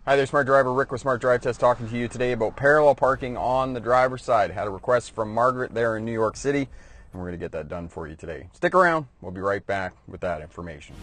Hi there, Smart Driver. Rick with Smart Drive Test talking to you today about parallel parking on the driver's side. Had a request from Margaret there in New York City, and we're going to get that done for you today. Stick around. We'll be right back with that information.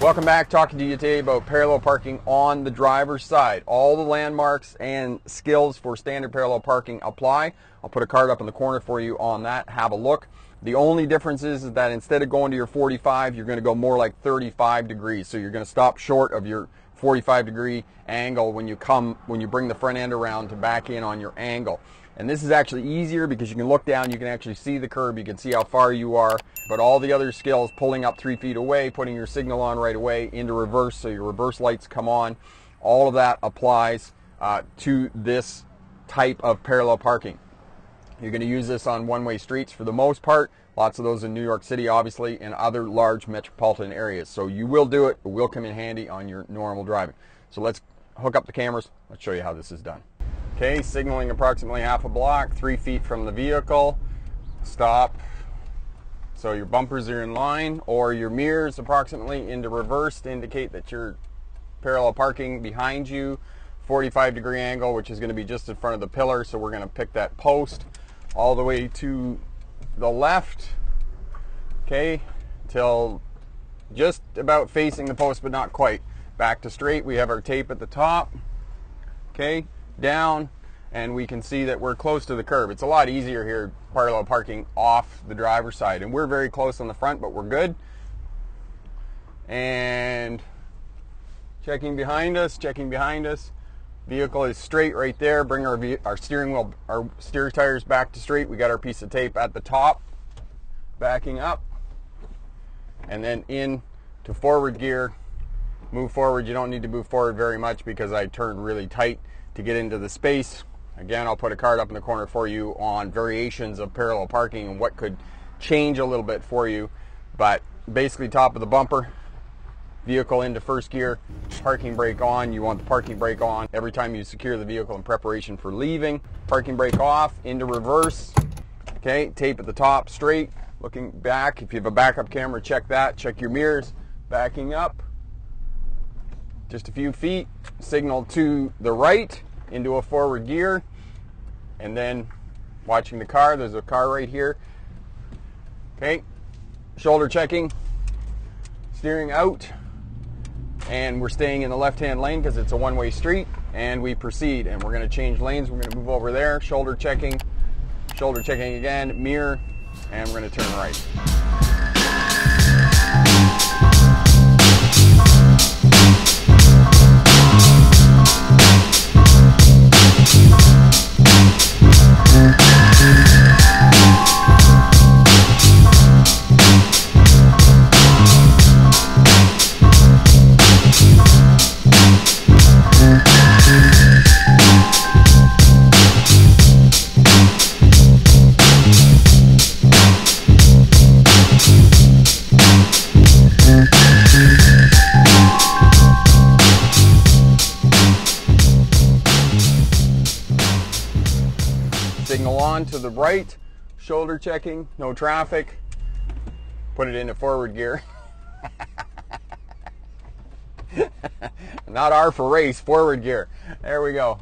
Welcome back. Talking to you today about parallel parking on the driver's side. All the landmarks and skills for standard parallel parking apply. I'll put a card up in the corner for you on that. Have a look. The only difference is that instead of going to your 45, you're going to go more like 35 degrees. So you're going to stop short of your 45-degree angle when you bring the front end around to back in on your angle. And this is actually easier because you can look down, you can actually see the curb, you can see how far you are. But all the other skills, pulling up 3 feet away, putting your signal on right away, into reverse so your reverse lights come on, all of that applies to this type of parallel parking. You're going to use this on one-way streets for the most part. Lots of those in New York City, obviously, and other large metropolitan areas. So you will do it. It will come in handy on your normal driving. So let's hook up the cameras. Let's show you how this is done. Okay, signaling approximately half a block, 3 feet from the vehicle. Stop. So your bumpers are in line, or your mirrors approximately into reverse to indicate that you're parallel parking behind you. 45-degree angle, which is going to be just in front of the pillar. So we're going to pick that post all the way to the left, okay, till just about facing the post, but not quite. Back to straight. We have our tape at the top, okay, down, and we can see that we're close to the curb. It's a lot easier here parallel parking off the driver's side, and we're very close on the front, but we're good. And checking behind us. Vehicle is straight right there. Bring our steering wheel, our steer tires back to straight. We got our piece of tape at the top, backing up, and then in to forward gear. Move forward. You don't need to move forward very much because I turned really tight to get into the space. Again, I'll put a card up in the corner for you on variations of parallel parking and what could change a little bit for you. But basically, top of the bumper, vehicle into first gear, parking brake on. You want the parking brake on every time you secure the vehicle in preparation for leaving. Parking brake off, into reverse. Okay, tape at the top, straight, looking back. If you have a backup camera, check that. Check your mirrors. Backing up just a few feet, signal to the right into a forward gear, and then watching the car. There's a car right here. Okay, shoulder checking, steering out. And we're staying in the left-hand lane because it's a one-way street, and we proceed. And we're going to change lanes. We're going to move over there, shoulder checking again, mirror, and we're going to turn right. Signal on to the right, shoulder checking, no traffic, put it into forward gear. Not R for race, forward gear. There we go.